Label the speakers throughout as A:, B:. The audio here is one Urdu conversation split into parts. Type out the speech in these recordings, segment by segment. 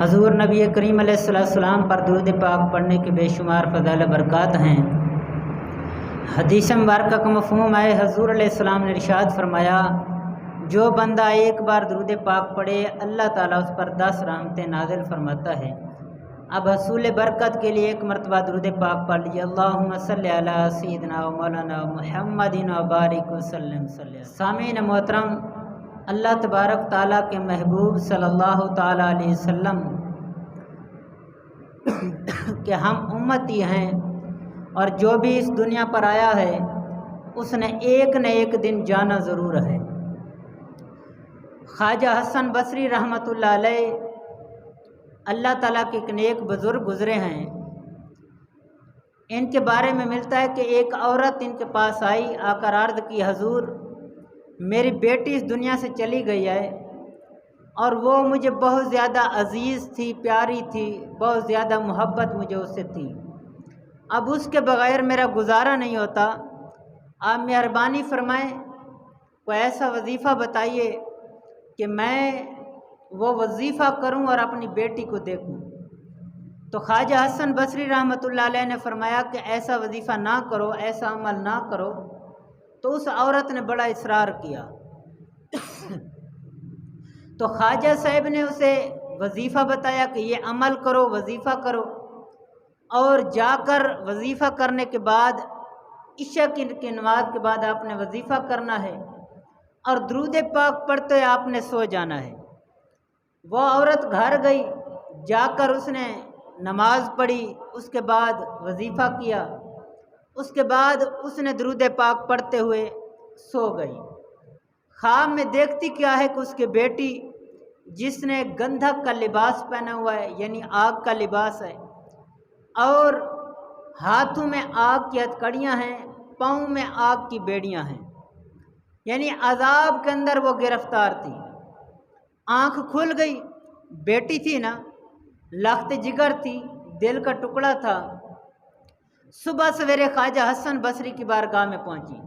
A: حضور نبی کریم علیہ السلام پر درود پاک پڑھنے کے بے شمار فضائل برکات ہیں۔ حدیث مبارکہ کا مفہوم ہے، حضور علیہ السلام نے ارشاد فرمایا، جو بندہ ایک بار درود پاک پڑھے اللہ تعالیٰ اس پر 10 رحمتیں نازل فرماتا ہے۔ اب حصول برکت کے لیے ایک مرتبہ درود پاک پڑھ لیجیے، اللہم صلی علی سیدنا و مولانا محمد و بارک وسلم۔ سامعین محترم، اللہ تبارک تعالیٰ کے محبوب صلی اللہ تعالیٰ علیہ وسلم کہ ہم امتی ہیں، اور جو بھی اس دنیا پر آیا ہے اس نے ایک نہ ایک دن جانا ضرور ہے۔ خواجہ حسن بصری رحمۃ اللہ علیہ اللہ تعالیٰ کے ایک نیک بزرگ گزرے ہیں۔ ان کے بارے میں ملتا ہے کہ ایک عورت ان کے پاس آئی، آ کر عرض کی، حضور میری بیٹی اس دنیا سے چلی گئی ہے اور وہ مجھے بہت زیادہ عزیز تھی، پیاری تھی، بہت زیادہ محبت مجھے اس سے تھی، اب اس کے بغیر میرا گزارا نہیں ہوتا، آپ مہربانی فرمائیں کوئی ایسا وظیفہ بتائیے کہ میں وہ وظیفہ کروں اور اپنی بیٹی کو دیکھوں۔ تو خواجہ حسن بصری رحمۃ اللہ علیہ نے فرمایا کہ ایسا وظیفہ نہ کرو، ایسا عمل نہ کرو۔ تو اس عورت نے بڑا اصرار کیا تو خواجہ صاحب نے اسے وظیفہ بتایا کہ یہ عمل کرو، وظیفہ کرو، اور جا کر وظیفہ کرنے کے بعد عشاء کی نماز کے بعد آپ نے وظیفہ کرنا ہے اور درود پاک پڑھتے آپ نے سو جانا ہے۔ وہ عورت گھر گئی، جا کر اس نے نماز پڑھی، اس کے بعد وظیفہ کیا، اس کے بعد اس نے درود پاک پڑھتے ہوئے سو گئی۔ خواب میں دیکھتی کیا ہے کہ اس کی بیٹی جس نے گندھک کا لباس پہنا ہوا ہے، یعنی آگ کا لباس ہے، اور ہاتھوں میں آگ کی ہتھکڑیاں ہیں، پاؤں میں آگ کی بیڑیاں ہیں، یعنی عذاب کے اندر وہ گرفتار تھی۔ آنکھ کھل گئی، بیٹی تھی نا، لخت جگر تھی، دل کا ٹکڑا تھا۔ صبح سویرے خواجہ حسن بصری کی بارگاہ میں پہنچی،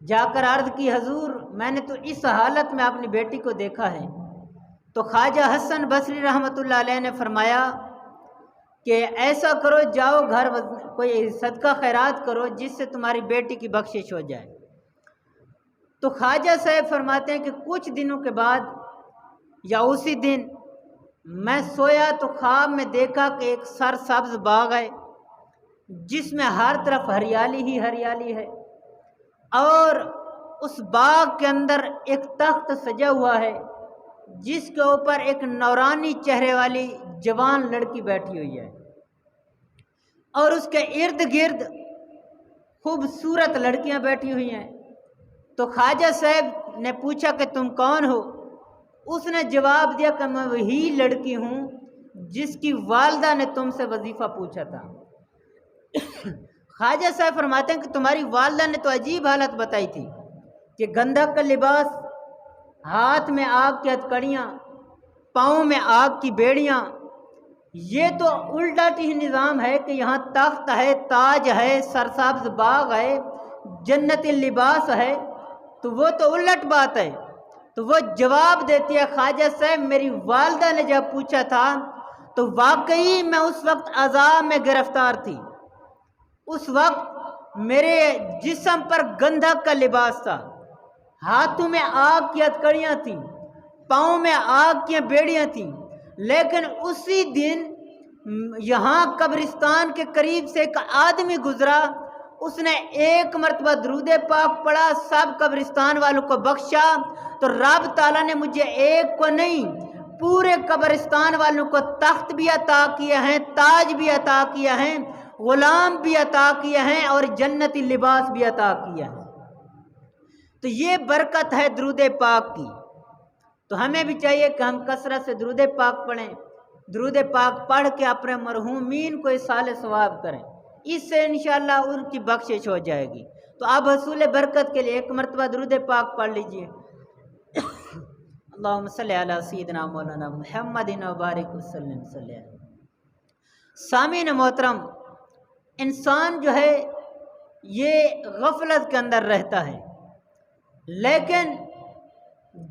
A: جا کر عرض کی، حضور میں نے تو اس حالت میں اپنی بیٹی کو دیکھا ہے۔ تو خواجہ حسن بصری رحمۃ اللہ علیہ نے فرمایا کہ ایسا کرو، جاؤ گھر کوئی صدقہ خیرات کرو جس سے تمہاری بیٹی کی بخشش ہو جائے۔ تو خواجہ صاحب فرماتے ہیں کہ کچھ دنوں کے بعد یا اسی دن میں سویا تو خواب میں دیکھا کہ ایک سرسبز باغ ہے جس میں ہر طرف ہریالی ہی ہریالی ہے، اور اس باغ کے اندر ایک تخت سجا ہوا ہے جس کے اوپر ایک نورانی چہرے والی جوان لڑکی بیٹھی ہوئی ہے، اور اس کے ارد گرد خوبصورت لڑکیاں بیٹھی ہوئی ہیں۔ تو خواجہ صاحب نے پوچھا کہ تم کون ہو؟ اس نے جواب دیا کہ میں وہی لڑکی ہوں جس کی والدہ نے تم سے وظیفہ پوچھا تھا۔ خواجہ صاحب فرماتے ہیں کہ تمہاری والدہ نے تو عجیب حالت بتائی تھی کہ گندھک کا لباس، ہاتھ میں آگ کی ہتھکڑیاں، پاؤں میں آگ کی بیڑیاں، یہ تو الٹا ہی نظام ہے کہ یہاں تخت ہے، تاج ہے، سرسبز باغ ہے، جنتی لباس ہے، تو وہ تو الٹ بات ہے۔ تو وہ جواب دیتی ہے، خواجہ صاحب میری والدہ نے جب پوچھا تھا تو واقعی میں اس وقت عذاب میں گرفتار تھی، اس وقت میرے جسم پر گندھک کا لباس تھا، ہاتھوں میں آگ کی ہتھکڑیاں تھیں، پاؤں میں آگ کی بیڑیاں تھیں، لیکن اسی دن یہاں قبرستان کے قریب سے ایک آدمی گزرا، اس نے ایک مرتبہ درود پاک پڑھا، سب قبرستان والوں کو بخشا، تو رب تعالیٰ نے مجھے ایک کو نہیں پورے قبرستان والوں کو تخت بھی عطا کیے ہیں، تاج بھی عطا کیا ہیں، غلام بھی عطا کیے ہیں، اور جنتی لباس بھی عطا کیا ہے۔ تو یہ برکت ہے درود پاک کی۔ تو ہمیں بھی چاہیے کہ ہم کثرت سے درود پاک پڑھیں، درود پاک پڑھ کے اپنے مرحومین کو ایصال ثواب کریں، اس سے انشاءاللہ ان کی بخشش ہو جائے گی۔ تو اب حصول برکت کے لیے ایک مرتبہ درود پاک پڑھ لیجئے، اللہم صلی علی سیدنا مولانا محمد و بارک وسلم صلی اللہ علیہ وسلم۔ سامعین محترم، انسان جو ہے یہ غفلت کے اندر رہتا ہے، لیکن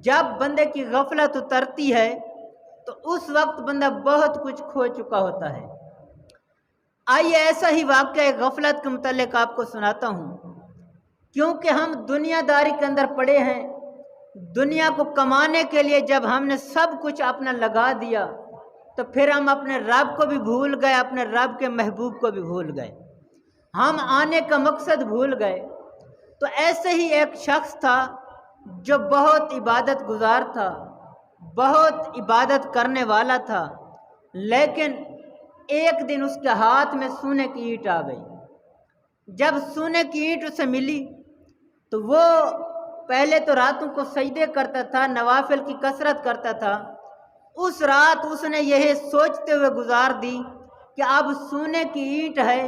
A: جب بندے کی غفلت اترتی ہے تو اس وقت بندہ بہت کچھ کھو چکا ہوتا ہے۔ آئیے ایسا ہی واقعہ غفلت کے متعلق آپ کو سناتا ہوں۔ کیونکہ ہم دنیا داری کے اندر پڑے ہیں، دنیا کو کمانے کے لیے جب ہم نے سب کچھ اپنا لگا دیا تو پھر ہم اپنے رب کو بھی بھول گئے، اپنے رب کے محبوب کو بھی بھول گئے، ہم آنے کا مقصد بھول گئے۔ تو ایسے ہی ایک شخص تھا جو بہت عبادت گزار تھا، بہت عبادت کرنے والا تھا، لیکن ایک دن اس کے ہاتھ میں سونے کی اینٹ آ گئی۔ جب سونے کی اینٹ اسے ملی تو وہ پہلے تو راتوں کو سجدے کرتا تھا، نوافل کی کثرت کرتا تھا۔ اس رات اس نے یہ سوچتے ہوئے گزار دی کہ اب سونے کی اینٹ ہے،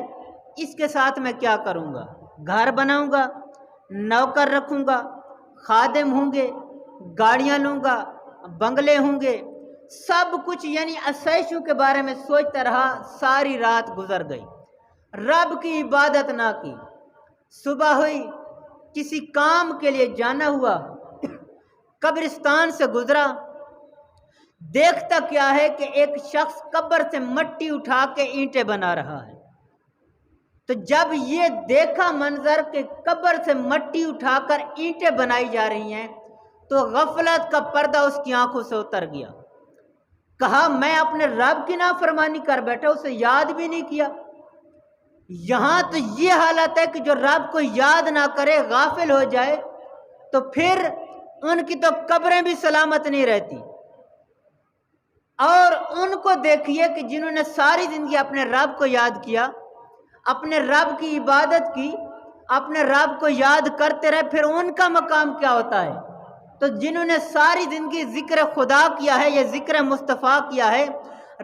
A: اس کے ساتھ میں کیا کروں گا؟ گھر بناؤں گا، نوکر رکھوں گا، خادم ہوں گے، گاڑیاں لوں گا، بنگلے ہوں گے، سب کچھ یعنی عیشوں کے بارے میں سوچتا رہا۔ ساری رات گزر گئی، رب کی عبادت نہ کی۔ صبح ہوئی، کسی کام کے لیے جانا ہوا، قبرستان سے گزرا، دیکھتا کیا ہے کہ ایک شخص قبر سے مٹی اٹھا کے اینٹیں بنا رہا ہے۔ تو جب یہ دیکھا منظر کہ قبر سے مٹی اٹھا کر اینٹیں بنائی جا رہی ہیں تو غفلت کا پردہ اس کی آنکھوں سے اتر گیا۔ کہا میں اپنے رب کی نافرمانی کر بیٹھا، اسے یاد بھی نہیں کیا۔ یہاں تو یہ حالت ہے کہ جو رب کو یاد نہ کرے، غافل ہو جائے، تو پھر ان کی تو قبریں بھی سلامت نہیں رہتی۔ اور ان کو دیکھیے کہ جنہوں نے ساری زندگی اپنے رب کو یاد کیا، اپنے رب کی عبادت کی، اپنے رب کو یاد کرتے رہے، پھر ان کا مقام کیا ہوتا ہے؟ تو جنہوں نے ساری زندگی ذکر خدا کیا ہے، یہ ذکر مصطفیٰ کیا ہے،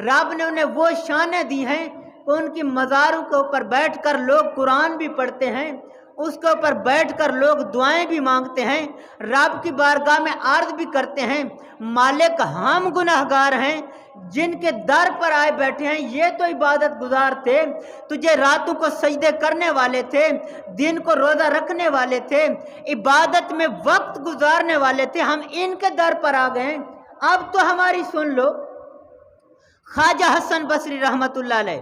A: رب نے انہیں وہ شانیں دی ہیں کہ ان کی مزاروں کے اوپر بیٹھ کر لوگ قرآن بھی پڑھتے ہیں، اس کے اوپر بیٹھ کر لوگ دعائیں بھی مانگتے ہیں، رب کی بارگاہ میں عرض بھی کرتے ہیں، مالک ہم گناہگار ہیں، جن کے در پر آئے بیٹھے ہیں، یہ تو عبادت گزار تھے، تجھے راتوں کو سجدے کرنے والے تھے، دن کو روزہ رکھنے والے تھے، عبادت میں وقت گزارنے والے تھے، ہم ان کے در پر آ گئے، اب تو ہماری سن لو۔ خواجہ حسن بصری رحمت اللہ علیہ،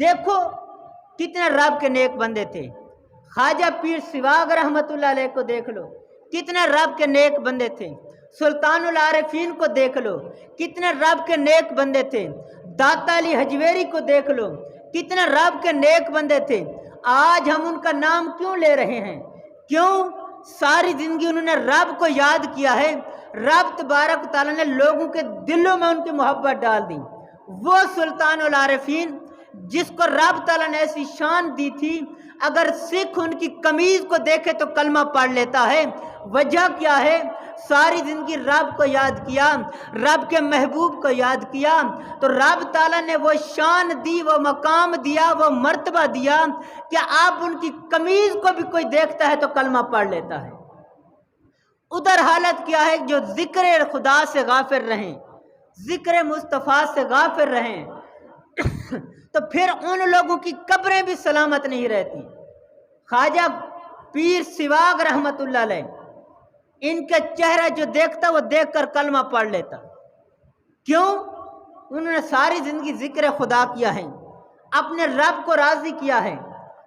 A: دیکھو کتنے رب کے نیک بندے تھے۔ خواجہ پیر سواگ رحمت اللہ علیہ کو دیکھ لو، کتنے رب کے نیک بندے تھے۔ سلطان العارفین کو دیکھ لو، کتنے رب کے نیک بندے تھے۔ داتا علی حجویری کو دیکھ لو، کتنے رب کے نیک بندے تھے۔ آج ہم ان کا نام کیوں لے رہے ہیں؟ کیوں؟ ساری زندگی انہوں نے رب کو یاد کیا ہے، رب تبارک تعالیٰ نے لوگوں کے دلوں میں ان کی محبت ڈال دی۔ وہ سلطان العارفین جس کو رب تعالیٰ نے ایسی شان دی تھی، اگر سکھ ان کی قمیض کو دیکھے تو کلمہ پڑھ لیتا ہے۔ وجہ کیا ہے؟ ساری زندگی رب کو یاد کیا، رب کے محبوب کو یاد کیا، تو رب تعالیٰ نے وہ شان دی، وہ مقام دیا، وہ مرتبہ دیا کہ آپ ان کی قمیض کو بھی کوئی دیکھتا ہے تو کلمہ پڑھ لیتا ہے۔ ادھر حالت کیا ہے؟ جو ذکر خدا سے غافل رہیں، ذکر مصطفیٰ سے غافل رہیں، تو پھر ان لوگوں کی قبریں بھی سلامت نہیں رہتی۔ خواجہ پیر سواگ رحمت اللہ علیہ، ان کا چہرہ جو دیکھتا وہ دیکھ کر کلمہ پڑھ لیتا۔ کیوں؟ انہوں نے ساری زندگی ذکر خدا کیا ہے، اپنے رب کو راضی کیا ہے،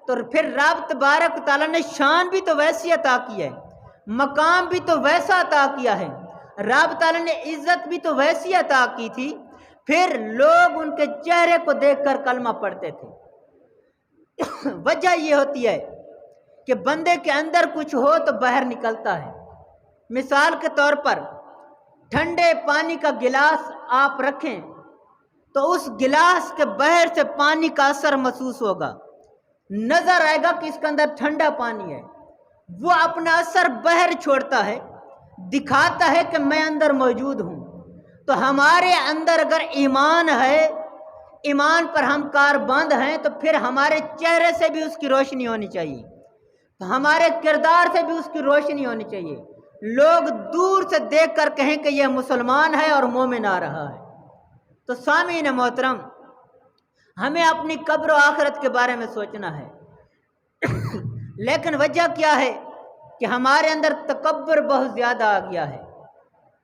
A: تو پھر رب تبارک تعالیٰ نے شان بھی تو ویسی عطا کی ہے، مقام بھی تو ویسا عطا کیا ہے، رب تعالیٰ نے عزت بھی تو ویسی عطا کی تھی، پھر لوگ ان کے چہرے کو دیکھ کر کلمہ پڑھتے تھے۔ وجہ یہ ہوتی ہے کہ بندے کے اندر کچھ ہو تو باہر نکلتا ہے۔ مثال کے طور پر ٹھنڈے پانی کا گلاس آپ رکھیں تو اس گلاس کے باہر سے پانی کا اثر محسوس ہوگا، نظر آئے گا کہ اس کے اندر ٹھنڈا پانی ہے، وہ اپنا اثر باہر چھوڑتا ہے، دکھاتا ہے کہ میں اندر موجود ہوں۔ تو ہمارے اندر اگر ایمان ہے، ایمان پر ہم کاربند ہیں، تو پھر ہمارے چہرے سے بھی اس کی روشنی ہونی چاہیے، ہمارے کردار سے بھی اس کی روشنی ہونی چاہیے، لوگ دور سے دیکھ کر کہیں کہ یہ مسلمان ہے اور مومن آ رہا ہے۔ تو سامعین محترم، ہمیں اپنی قبر و آخرت کے بارے میں سوچنا ہے، لیکن وجہ کیا ہے کہ ہمارے اندر تکبر بہت زیادہ آ گیا ہے،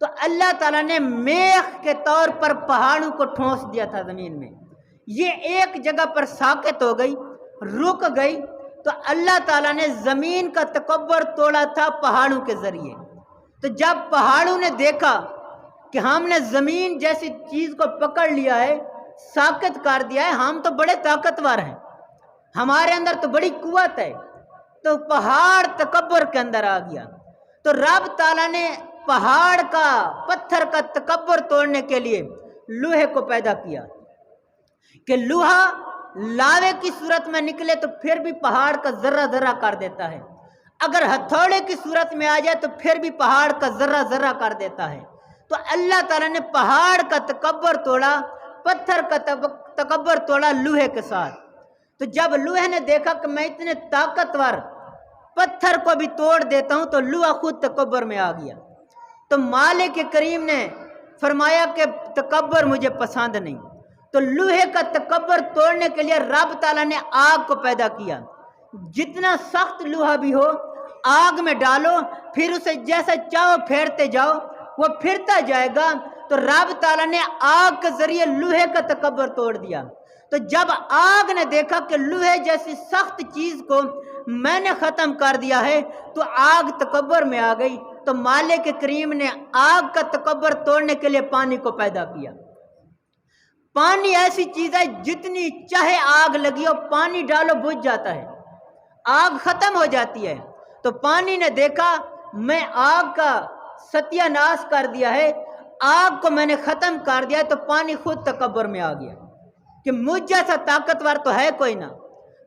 A: تو اللہ تعالیٰ نے میخ کے طور پر پہاڑوں کو ٹھونس دیا تھا زمین میں، یہ ایک جگہ پر ساکت ہو گئی، رک گئی، تو اللہ تعالیٰ نے زمین کا تکبر توڑا تھا پہاڑوں کے ذریعے۔ تو جب پہاڑوں نے دیکھا کہ ہم نے زمین جیسی چیز کو پکڑ لیا ہے، ساکت کر دیا ہے، ہم تو بڑے طاقتور ہیں، ہمارے اندر تو بڑی قوت ہے، تو پہاڑ تکبر کے اندر آ گیا۔ تو رب تعالیٰ نے پہاڑ کا، پتھر کا تکبر توڑنے کے لیے لوہے کو پیدا کیا کہ لوہا لاوے کی صورت میں نکلے تو پھر بھی پہاڑ کا ذرہ ذرہ کر دیتا ہے، اگر ہتھوڑے کی صورت میں آ جائے تو پھر بھی پہاڑ کا ذرہ ذرہ کر دیتا ہے۔ تو اللہ تعالیٰ نے پہاڑ کا تکبر توڑا، پتھر کا تکبر توڑا لوہے کے ساتھ۔ تو جب لوہے نے دیکھا کہ میں اتنے طاقتور پتھر کو بھی توڑ دیتا ہوں، تو لوہا خود تکبر میں آ گیا۔ تو مالک کریم نے فرمایا کہ تکبر مجھے پسند نہیں، تو لوہے کا تکبر توڑنے کے لیے رب تعالیٰ نے آگ کو پیدا کیا۔ جتنا سخت لوہا بھی ہو آگ میں ڈالو، پھر اسے جیسا چاہو پھیرتے جاؤ، وہ پھرتا جائے گا۔ تو رب تعالیٰ نے آگ کے ذریعے لوہے کا تکبر توڑ دیا۔ تو جب آگ نے دیکھا کہ لوہے جیسی سخت چیز کو میں نے ختم کر دیا ہے، تو آگ تکبر میں آ گئی۔ تو مالک کریم نے آگ کا تکبر توڑنے کے لیے پانی کو پیدا کیا۔ پانی ایسی چیز ہے جتنی چاہے آگ لگی ہو، پانی ڈالو بجھ جاتا ہے، آگ ختم ہو جاتی ہے۔ تو پانی نے دیکھا میں آگ کا ستیہ ناش کر دیا ہے، آگ کو میں نے ختم کر دیا، تو پانی خود تکبر میں آ گیا کہ مجھ جیسا طاقتور تو ہے کوئی نہ۔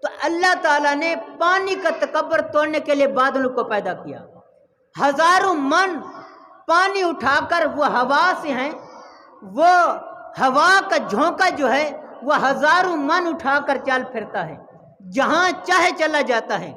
A: تو اللہ تعالیٰ نے پانی کا تکبر توڑنے کے لیے بادلوں کو پیدا کیا۔ ہزاروں من پانی اٹھا کر وہ ہوا سے ہیں، وہ ہوا کا جھونکا جو ہے وہ ہزاروں من اٹھا کر چل پھرتا ہے، جہاں چاہے چلا جاتا ہے۔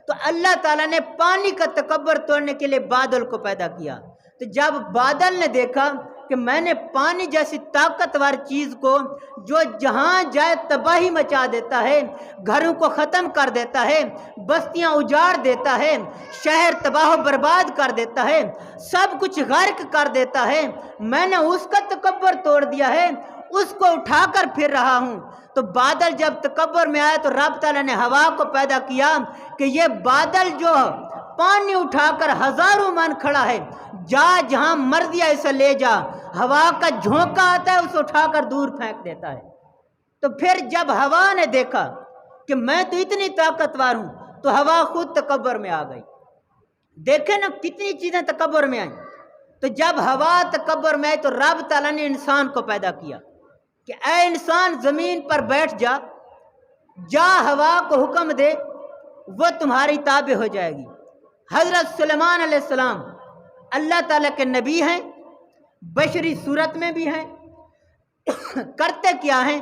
A: تو اللہ تعالیٰ نے پانی کا تکبر توڑنے کے لیے بادل کو پیدا کیا۔ تو جب بادل نے دیکھا کہ میں نے پانی جیسی طاقتور چیز کو جو جہاں جائے تباہی مچا دیتا ہے، گھروں کو ختم کر دیتا ہے، بستیاں اجاڑ دیتا ہے، شہر تباہ و برباد کر دیتا ہے، سب کچھ غرق کر دیتا ہے، میں نے اس کا تکبر توڑ دیا ہے، اس کو اٹھا کر پھر رہا ہوں۔ تو بادل جب تکبر میں آیا تو رب تعالیٰ نے ہوا کو پیدا کیا کہ یہ بادل جو پانی اٹھا کر ہزاروں من کھڑا ہے، جا جہاں مرضی ہے اسے لے جا، ہوا کا جھونکا آتا ہے اسے اٹھا کر دور پھینک دیتا ہے۔ تو پھر جب ہوا نے دیکھا کہ میں تو اتنی طاقتور ہوں، تو ہوا خود تکبر میں آ گئی۔ دیکھیں نا کتنی چیزیں تکبر میں آئیں۔ تو جب ہوا تکبر میں آئی تو رب تعالیٰ نے انسان کو پیدا کیا کہ اے انسان زمین پر بیٹھ جا، جا ہوا کو حکم دے، وہ تمہاری تابع ہو جائے گی۔ حضرت سلیمان علیہ السلام اللہ تعالیٰ کے نبی ہیں، بشری صورت میں بھی ہیں، کرتے کیا ہیں؟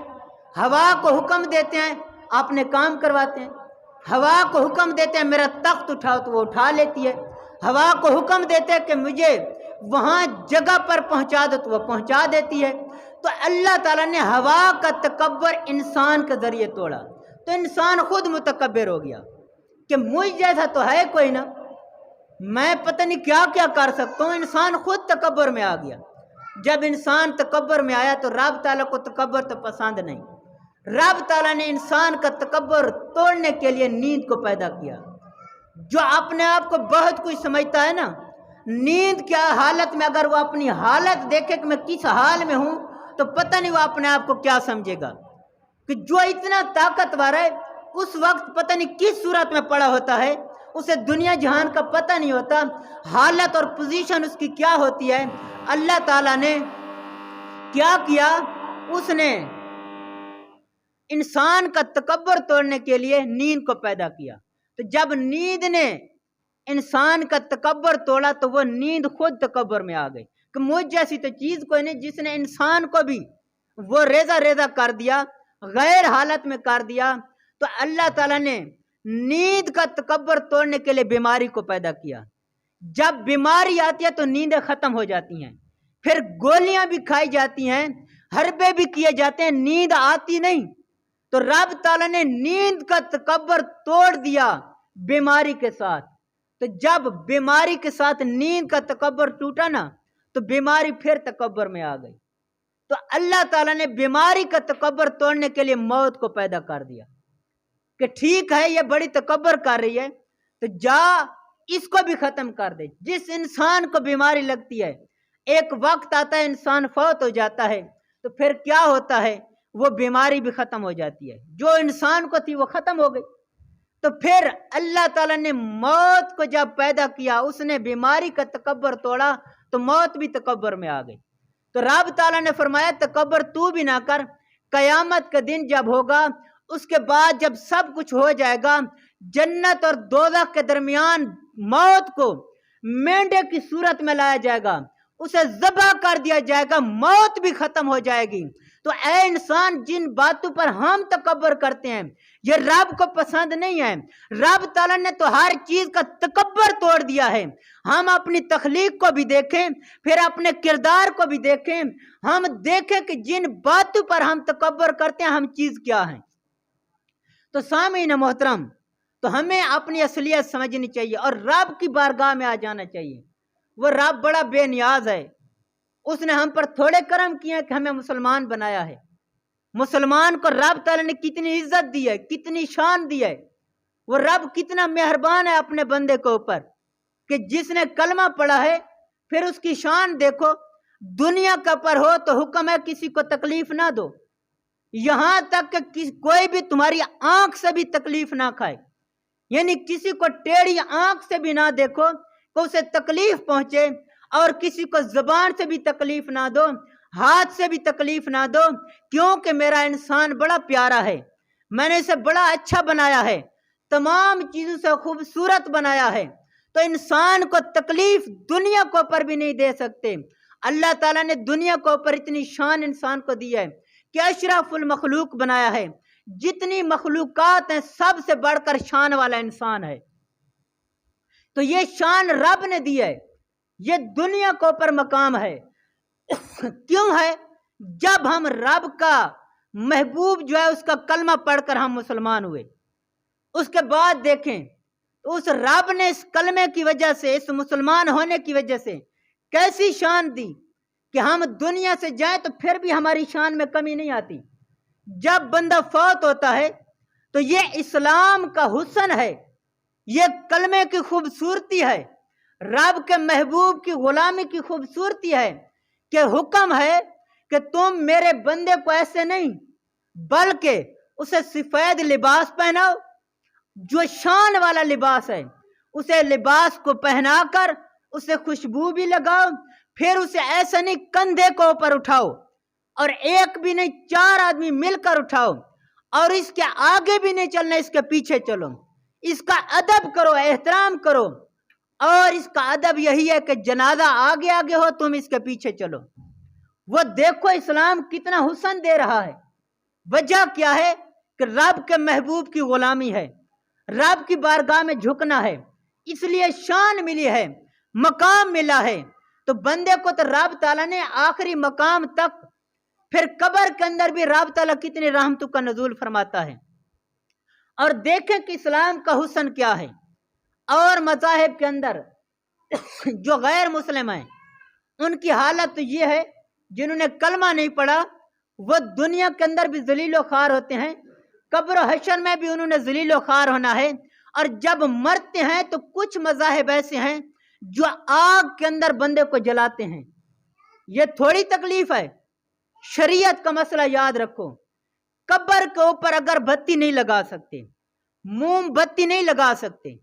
A: ہوا کو حکم دیتے ہیں، اپنے کام کرواتے ہیں۔ ہوا کو حکم دیتے ہیں میرا تخت اٹھاؤ تو وہ اٹھا لیتی ہے، ہوا کو حکم دیتے ہیں کہ مجھے وہاں جگہ پر پہنچا دو تو وہ پہنچا دیتی ہے۔ تو اللہ تعالیٰ نے ہوا کا تکبر انسان کے ذریعے توڑا، تو انسان خود متکبر ہو گیا کہ مجھ جیسا تو ہے کوئی نہ، میں پتہ نہیں کیا کیا کر سکتا ہوں۔ انسان خود تکبر میں آ گیا۔ جب انسان تکبر میں آیا تو رب تعالیٰ کو تکبر تو پسند نہیں۔ رب تعالیٰ نے انسان کا تکبر توڑنے کے لیے نیند کو پیدا کیا۔ جو اپنے آپ کو بہت کچھ سمجھتا ہے نا، نیند کیا حالت میں اگر وہ اپنی حالت دیکھے کہ میں کس حال میں ہوں تو پتہ نہیں وہ اپنے آپ کو کیا سمجھے گا کہ جو اتنا طاقتور ہے اس وقت پتہ نہیں کس صورت میں پڑا ہوتا ہے، اسے دنیا جہان کا پتہ نہیں ہوتا، حالت اور پوزیشن اس کی کیا ہوتی ہے۔ اللہ تعالیٰ نے کیا کیا؟ اس نے انسان کا تکبر توڑنے کے لیے نیند کو پیدا کیا۔ تو جب نیند نے انسان کا تکبر توڑا تو وہ نیند خود تکبر میں آ گئی کہ مجھ جیسی تو چیز کوئی نہیں، جس نے انسان کو بھی وہ ریزہ ریزہ کر دیا، غیر حالت میں کر دیا۔ تو اللہ تعالیٰ نے نیند کا تکبر توڑنے کے لیے بیماری کو پیدا کیا۔ جب بیماری آتی ہے تو نیندیں ختم ہو جاتی ہیں، پھر گولیاں بھی کھائی جاتی ہیں، حربے بھی کیے جاتے ہیں، نیند آتی نہیں۔ تو رب تعالیٰ نے نیند کا تکبر توڑ دیا بیماری کے ساتھ۔ تو جب بیماری کے ساتھ نیند کا تکبر ٹوٹا نا تو بیماری پھر تکبر میں آ گئی۔ تو اللہ تعالیٰ نے بیماری کا تکبر توڑنے کے لیے موت کو پیدا کر دیا کہ ٹھیک ہے یہ بڑی تکبر کر رہی ہے تو جا اس کو بھی ختم کر دے۔ جس انسان کو بیماری لگتی ہے، ایک وقت آتا ہے انسان فوت ہو جاتا ہے، تو پھر کیا ہوتا ہے، وہ بیماری بھی ختم ہو جاتی ہے، جو انسان کو تھی وہ ختم ہو گئی۔ تو پھر اللہ تعالیٰ نے موت کو جب پیدا کیا، اس نے بیماری کا تکبر توڑا تو موت بھی تکبر میں آ گئی۔ تو رب تعالیٰ نے فرمایا تکبر تو بھی نہ کر، قیامت کا دن جب ہوگا، اس کے بعد جب سب کچھ ہو جائے گا، جنت اور دوزخ کے درمیان موت کو مینڈے کی صورت میں لایا جائے گا، اسے ذبح کر دیا جائے گا، موت بھی ختم ہو جائے گی۔ تو اے انسان، جن باتوں پر ہم تکبر کرتے ہیں یہ رب کو پسند نہیں ہے۔ رب تعالیٰ نے تو ہر چیز کا تکبر توڑ دیا ہے۔ ہم اپنی تخلیق کو بھی دیکھیں، پھر اپنے کردار کو بھی دیکھیں، ہم دیکھیں کہ جن باتوں پر ہم تکبر کرتے ہیں ہم چیز کیا ہیں۔ تو سامعین محترم، تو ہمیں اپنی اصلیت سمجھنی چاہیے اور رب کی بارگاہ میں آ جانا چاہیے۔ وہ رب بڑا بے نیاز ہے، اس نے ہم پر تھوڑے کرم کیے کہ ہمیں مسلمان بنایا ہے۔ مسلمان کو رب تعالیٰ نے کتنی عزت دی ہے، کتنی شان دی ہے۔ وہ رب کتنا مہربان ہے اپنے بندے کے اوپر کہ جس نے کلمہ پڑھا ہے، پھر اس کی شان دیکھو، دنیا کا پر ہو تو حکم ہے کسی کو تکلیف نہ دو، یہاں تک کہ کوئی بھی تمہاری آنکھ سے بھی تکلیف نہ کھائے، یعنی کسی کو ٹیڑھی آنکھ سے بھی نہ دیکھو کہ اسے تکلیف پہنچے، اور کسی کو زبان سے بھی تکلیف نہ دو، ہاتھ سے بھی تکلیف نہ دو، کیونکہ میرا انسان بڑا پیارا ہے، میں نے اسے بڑا اچھا بنایا ہے، تمام چیزوں سے خوبصورت بنایا ہے۔ تو انسان کو تکلیف دنیا کو اوپر بھی نہیں دے سکتے۔ اللہ تعالیٰ نے دنیا کو اوپر اتنی شان انسان کو دی ہے کہ اشرف المخلوق بنایا ہے، جتنی مخلوقات ہیں سب سے بڑھ کر شان والا انسان ہے۔ تو یہ شان رب نے دی ہے، یہ دنیا کو اوپر مقام ہے۔ کیوں ہے؟ جب ہم رب کا محبوب جو ہے اس کا کلمہ پڑھ کر ہم مسلمان ہوئے، اس کے بعد دیکھیں اس رب نے اس کلمے کی وجہ سے، اس مسلمان ہونے کی وجہ سے کیسی شان دی کہ ہم دنیا سے جائیں تو پھر بھی ہماری شان میں کمی نہیں آتی۔ جب بندہ فوت ہوتا ہے تو یہ اسلام کا حسن ہے، یہ کلمے کی خوبصورتی ہے، رب کے محبوب کی غلامی کی خوبصورتی ہے کہ حکم ہے کہ تم میرے بندے کو ایسے نہیں بلکہ اسے سفید لباس پہناؤ، جو شان والا لباس ہے، اسے لباس کو پہنا کر اسے خوشبو بھی لگاؤ، پھر اسے ایسا نہیں کندھے کو اوپر اٹھاؤ، اور ایک بھی نہیں 4 آدمی مل کر اٹھاؤ، اور اس کے آگے بھی نہیں چلنا، اس کے پیچھے چلو، اس کا ادب کرو، احترام کرو۔ اور اس کا ادب یہی ہے کہ جنازہ آگے آگے ہو، تم اس کے پیچھے چلو۔ وہ دیکھو اسلام کتنا حسن دے رہا ہے۔ وجہ کیا ہے کہ رب کے محبوب کی غلامی ہے، رب کی بارگاہ میں جھکنا ہے، اس لیے شان ملی ہے، مقام ملا ہے۔ تو بندے کو تو رب تعالیٰ نے آخری مقام تک، پھر قبر کے اندر بھی رب تعالیٰ کتنی رحمتوں کا نزول فرماتا ہے۔ اور دیکھیں کہ اسلام کا حسن کیا ہے۔ اور مذاہب کے اندر جو غیر مسلم ہیں ان کی حالت تو یہ ہے، جنہوں نے کلمہ نہیں پڑھا وہ دنیا کے اندر بھی ذلیل و خوار ہوتے ہیں، قبر و حشر میں بھی انہوں نے ذلیل و خوار ہونا ہے، اور جب مرتے ہیں تو کچھ مذاہب ایسے ہیں جو آگ کے اندر بندے کو جلاتے ہیں۔ یہ تھوڑی تکلیف ہے، شریعت کا مسئلہ یاد رکھو۔ قبر کے اوپر اگر بتی نہیں لگا سکتے، موم بتی نہیں لگا سکتے،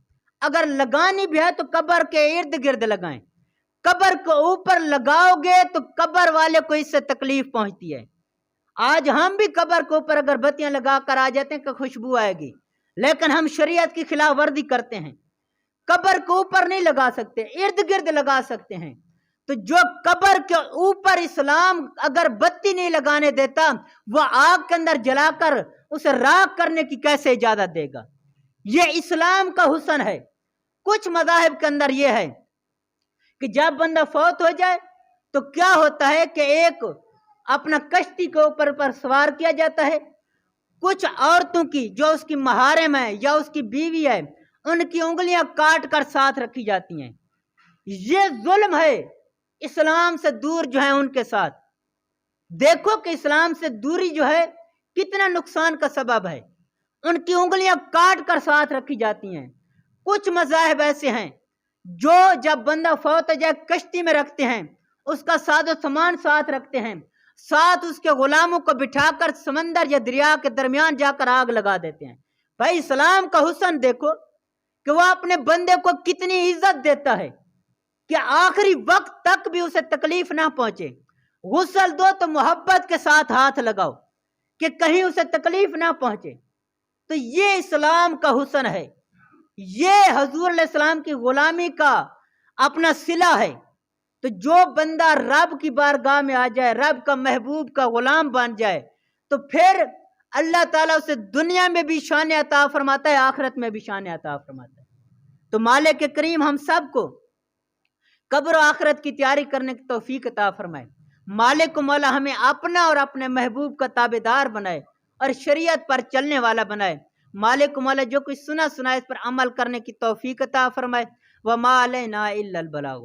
A: اگر لگانی بھی ہے تو قبر کے ارد گرد لگائیں، قبر کے اوپر لگاؤ گے تو قبر والے کو اس سے تکلیف پہنچتی ہے۔ آج ہم بھی قبر کے اوپر اگر بتیاں لگا کر آ جاتے ہیں کہ خوشبو آئے گی، لیکن ہم شریعت کی خلاف ورزی کرتے ہیں، قبر کے اوپر نہیں لگا سکتے، ارد گرد لگا سکتے ہیں۔ تو جو قبر کے اوپر اسلام اگر بتی نہیں لگانے دیتا، وہ آگ کے اندر جلا کر اسے راکھ کرنے کی کیسے اجازت دے گا؟ یہ اسلام کا حسن ہے۔ کچھ مذاہب کے اندر یہ ہے کہ جب بندہ فوت ہو جائے تو کیا ہوتا ہے کہ ایک اپنا کشتی کے اوپر پر سوار کیا جاتا ہے، کچھ عورتوں کی جو اس کی محارم ہے یا اس کی بیوی ہے ان کی انگلیاں کاٹ کر ساتھ رکھی جاتی ہیں۔ یہ ظلم ہے، اسلام سے دور جو ہیں ان کے ساتھ. دیکھو کہ اسلام سے دوری جو ہے کتنا نقصان کا سبب ہے. ان کی انگلیاں کاٹ کر ساتھ رکھی جاتی ہیں. کچھ مذاہب ایسے ہیں جو جب بندہ فوت ہو جائے کشتی میں رکھتے ہیں, اس کا ساز و سامان ساتھ رکھتے ہیں, ساتھ اس کے غلاموں کو بٹھا کر سمندر یا دریا کے درمیان جا کر آگ لگا دیتے ہیں. بھائی اسلام کا حسن دیکھو کہ وہ اپنے بندے کو کتنی عزت دیتا ہے کہ آخری وقت تک بھی اسے تکلیف نہ پہنچے. غسل دو تو محبت کے ساتھ ہاتھ لگاؤ کہ کہیں اسے تکلیف نہ پہنچے. تو یہ اسلام کا حسن ہے, یہ حضور علیہ السلام کی غلامی کا اپنا صلہ ہے. تو جو بندہ رب کی بارگاہ میں آ جائے, رب کا محبوب کا غلام بن جائے, تو پھر اللہ تعالیٰ اسے دنیا میں بھی شان عطا فرماتا ہے, آخرت میں بھی شان عطا فرماتا ہے. تو مالک کریم ہم سب کو قبر و آخرت کی تیاری کرنے کی توفیق عطا فرمائے. مالک و مولا ہمیں اپنا اور اپنے محبوب کا تابعدار بنائے اور شریعت پر چلنے والا بنائے. مالک و مولا جو کچھ سنا اس پر عمل کرنے کی توفیق عطا فرمائے. وما علینا الا البلاغ.